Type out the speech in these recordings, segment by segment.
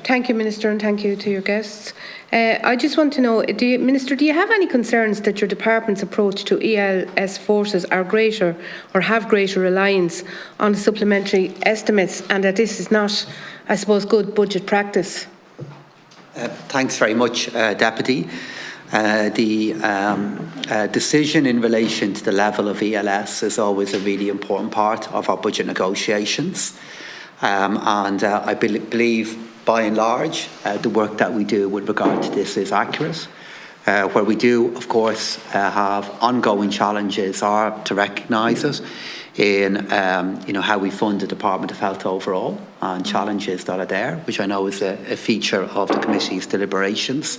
Thank you, Minister, and thank you to your guests. I just want to know, Minister, do you have any concerns that your department's approach to ELS forces are greater or have greater reliance on supplementary estimates, and that this is not, I suppose, good budget practice? Thanks very much, Deputy. The decision in relation to the level of ELS is always a really important part of our budget negotiations. I believe, by and large, the work that we do with regard to this is accurate. Where we do, of course, have ongoing challenges are to recognise it in how we fund the Department of Health overall, and challenges that are there, which I know is a feature of the committee's deliberations.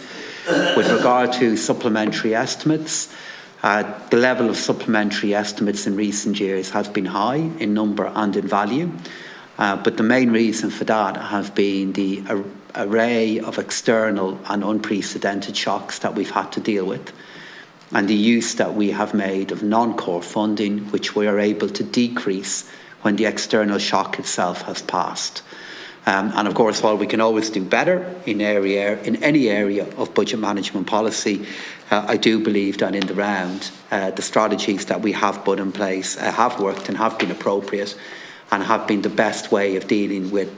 With regard to supplementary estimates, the level of supplementary estimates in recent years has been high in number and in value. But the main reason for that has been the array of external and unprecedented shocks that we've had to deal with, and the use that we have made of non-core funding, which we are able to decrease when the external shock itself has passed. And of course, while we can always do better in any area of budget management policy, I do believe that in the round, the strategies that we have put in place have worked and have been appropriate, and have been the best way of dealing with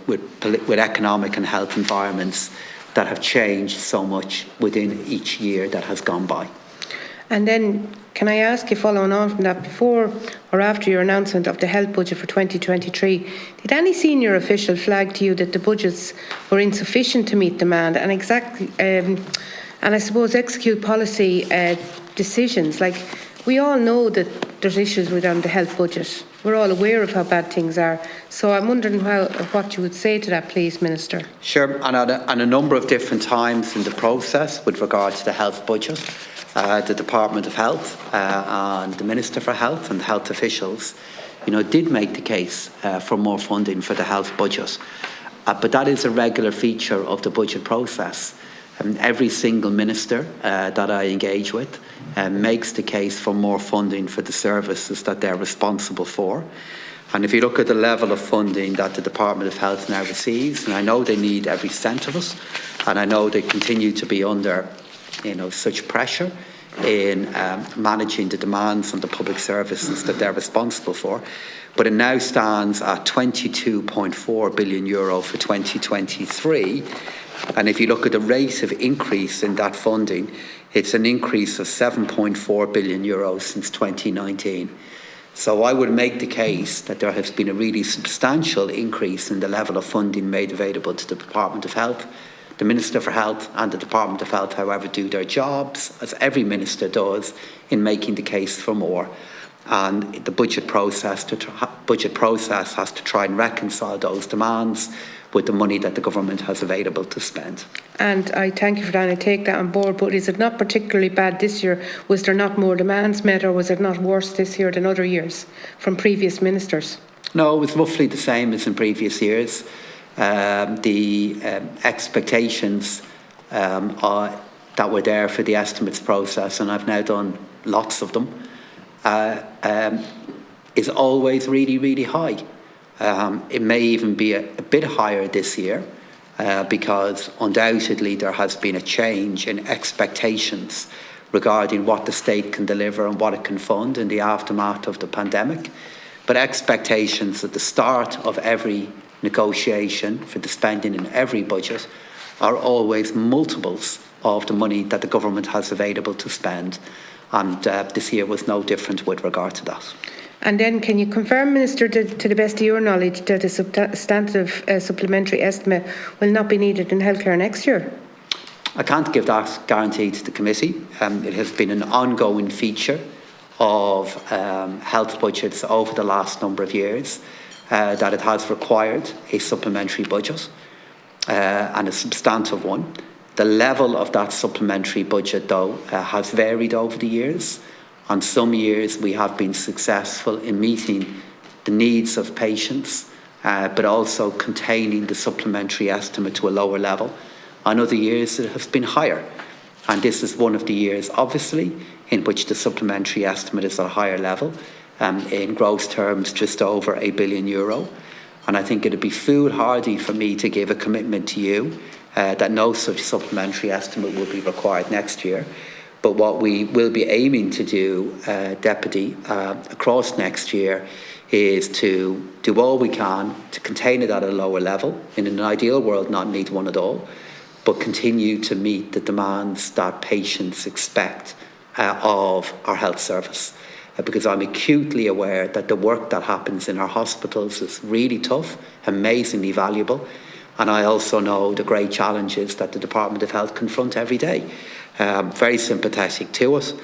economic and health environments that have changed so much within each year that has gone by. And then, can I ask you, following on from that, before or after your announcement of the health budget for 2023, did any senior official flag to you that the budgets were insufficient to meet demand and I suppose execute policy decisions? Like, we all know that there's issues within the health budget. We're all aware of how bad things are. So I'm wondering what you would say to that, please, Minister. Sure, and at a number of different times in the process with regard to the health budget, the Department of Health and the Minister for Health and health officials, did make the case for more funding for the health budget. But that is a regular feature of the budget process. Every single minister that I engage with makes the case for more funding for the services that they're responsible for. And if you look at the level of funding that the Department of Health now receives, and I know they need every cent of it, and I know they continue to be under such pressure in managing the demands on the public services that they're responsible for, but it now stands at €22.4 billion for 2023. And if you look at the rate of increase in that funding, it's an increase of €7.4 billion since 2019. So I would make the case that there has been a really substantial increase in the level of funding made available to the Department of Health. The Minister for Health and the Department of Health, however, do their jobs, as every minister does, in making the case for more. And the budget process has to try and reconcile those demands with the money that the government has available to spend. And I thank you for that, and I take that on board, but is it not particularly bad this year? Was there not more demands met, or was it not worse this year than other years from previous ministers? No, it was roughly the same as in previous years. The expectations that were there for the estimates process, and I've now done lots of them, is always really, really high. It may even be a bit higher this year because undoubtedly there has been a change in expectations regarding what the state can deliver and what it can fund in the aftermath of the pandemic. But expectations at the start of every negotiation for the spending in every budget are always multiples of the money that the government has available to spend. And this year was no different with regard to that. And then can you confirm, Minister, to the best of your knowledge, that a substantive supplementary estimate will not be needed in healthcare next year? I can't give that guarantee to the committee. It has been an ongoing feature of health budgets over the last number of years that it has required a supplementary budget and a substantive one. The level of that supplementary budget, though, has varied over the years. On some years, we have been successful in meeting the needs of patients, but also containing the supplementary estimate to a lower level. On other years, it has been higher. And this is one of the years, obviously, in which the supplementary estimate is at a higher level, in gross terms, just over €1 billion. And I think it would be foolhardy for me to give a commitment to you that no such supplementary estimate will be required next year. But what we will be aiming to do, Deputy, across next year is to do all we can to contain it at a lower level. In an ideal world, not need one at all, but continue to meet the demands that patients expect of our health service. Because I'm acutely aware that the work that happens in our hospitals is really tough, amazingly valuable. And I also know the great challenges that the Department of Health confront every day. Very sympathetic to it.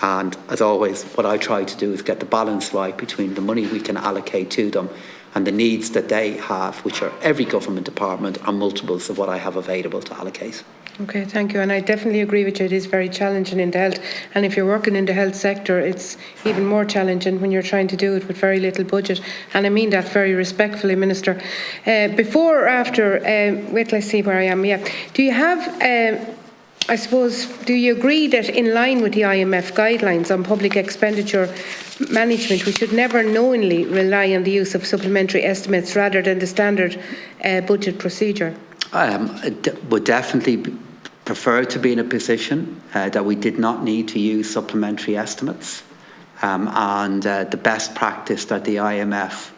And as always, what I try to do is get the balance right between the money we can allocate to them and the needs that they have, which are every government department, are multiples of what I have available to allocate. Okay, thank you. And I definitely agree with you. It is very challenging in the health. And if you're working in the health sector, it's even more challenging when you're trying to do it with very little budget. And I mean that very respectfully, Minister. Before or after, wait till I see where I am. Yeah. Do you have... I suppose, do you agree that in line with the IMF guidelines on public expenditure management, we should never knowingly rely on the use of supplementary estimates rather than the standard budget procedure? I would definitely prefer to be in a position that we did not need to use supplementary estimates. And the best practice that the IMF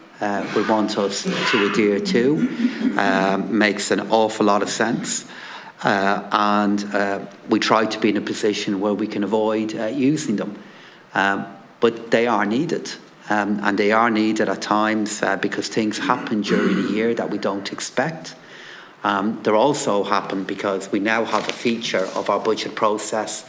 would want us to adhere to makes an awful lot of sense. And we try to be in a position where we can avoid using them. But they are needed. And they are needed at times because things happen during the year that we don't expect. They also happen because we now have a feature of our budget process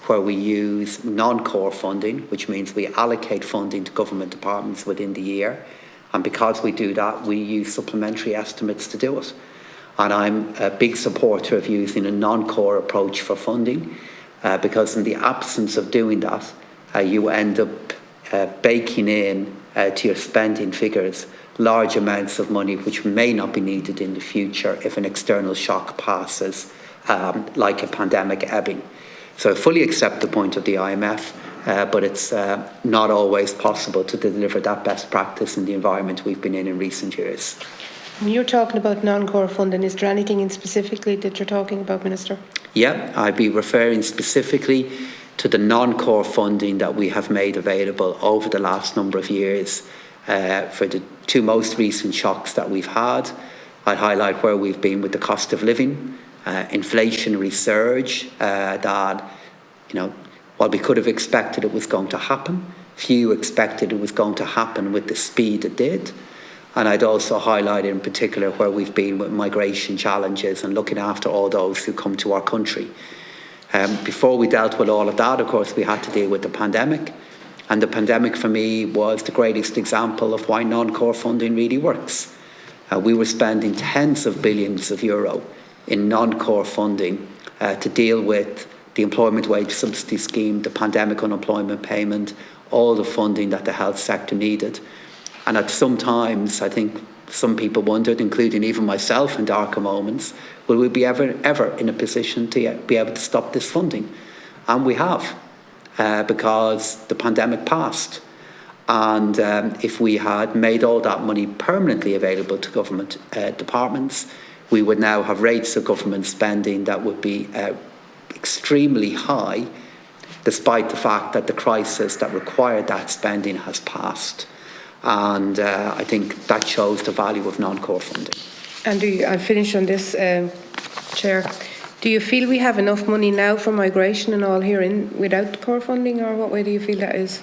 where we use non-core funding, which means we allocate funding to government departments within the year. And because we do that, we use supplementary estimates to do it. And I'm a big supporter of using a non-core approach for funding because in the absence of doing that, you end up baking in to your spending figures large amounts of money which may not be needed in the future if an external shock passes, like a pandemic ebbing. So I fully accept the point of the IMF, but it's not always possible to deliver that best practice in the environment we've been in recent years. When you're talking about non-core funding, is there anything in specifically that you're talking about, Minister? Yeah, I'd be referring specifically to the non-core funding that we have made available over the last number of years for the two most recent shocks that we've had. I'd highlight where we've been with the cost of living, inflationary surge that, while we could have expected it was going to happen, few expected it was going to happen with the speed it did. And I'd also highlight in particular where we've been with migration challenges and looking after all those who come to our country. Before we dealt with all of that, of course, we had to deal with the pandemic. And the pandemic for me was the greatest example of why non-core funding really works. We were spending tens of billions of euro in non-core funding to deal with the employment wage subsidy scheme, the pandemic unemployment payment, all the funding that the health sector needed. And at some times, I think some people wondered, including even myself in darker moments, will we be ever in a position to be able to stop this funding? And we have, because the pandemic passed. And if we had made all that money permanently available to government departments, we would now have rates of government spending that would be extremely high, despite the fact that the crisis that required that spending has passed. And I think that shows the value of non-core funding. And I'll finish on this, Chair. Do you feel we have enough money now for migration and all here without core funding, or what way do you feel that is?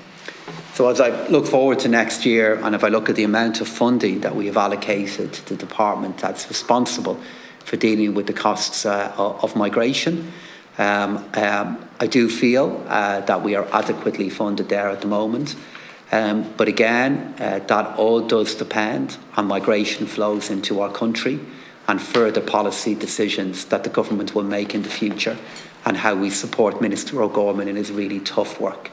So as I look forward to next year, and if I look at the amount of funding that we have allocated to the department that's responsible for dealing with the costs of migration, I do feel that we are adequately funded there at the moment. But again, that all does depend on migration flows into our country and further policy decisions that the government will make in the future and how we support Minister O'Gorman in his really tough work.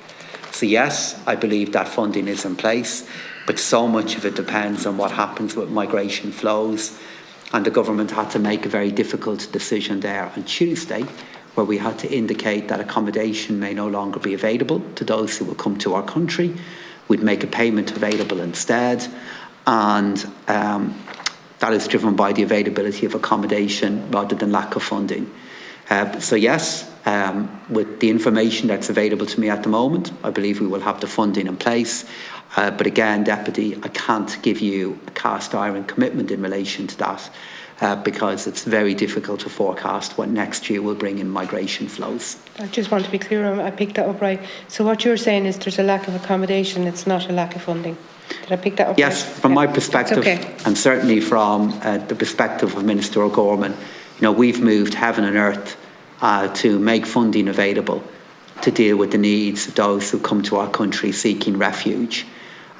So yes, I believe that funding is in place, but so much of it depends on what happens with migration flows. And the government had to make a very difficult decision there on Tuesday, where we had to indicate that accommodation may no longer be available to those who will come to our country. We'd make a payment available instead. And that is driven by the availability of accommodation rather than lack of funding. So yes, with the information that's available to me at the moment, I believe we will have the funding in place. But again, Deputy, I can't give you a cast iron commitment in relation to that because it's very difficult to forecast what next year will bring in migration flows. I just want to be clear, I picked that up right. So what you're saying is there's a lack of accommodation, it's not a lack of funding. Did I pick that up yes, right? From my perspective, okay. And certainly from the perspective of Minister O'Gorman, we've moved heaven and earth to make funding available to deal with the needs of those who come to our country seeking refuge.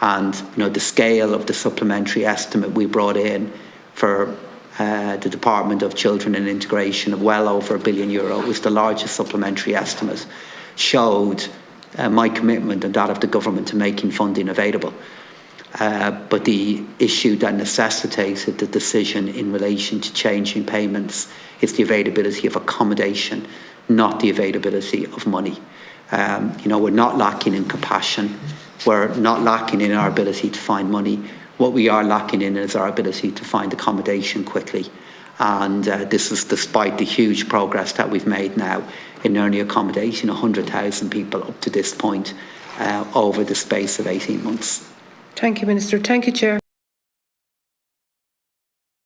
And the scale of the supplementary estimate we brought in for the Department of Children and Integration of well over €1 billion was the largest supplementary estimate, showed my commitment and that of the government to making funding available. But the issue that necessitated the decision in relation to changing payments is the availability of accommodation, not the availability of money. We're not lacking in compassion. We're not lacking in our ability to find money. What we are lacking in is our ability to find accommodation quickly. And this is despite the huge progress that we've made now in early accommodation, 100,000 people up to this point over the space of 18 months. Thank you, Minister. Thank you, Chair.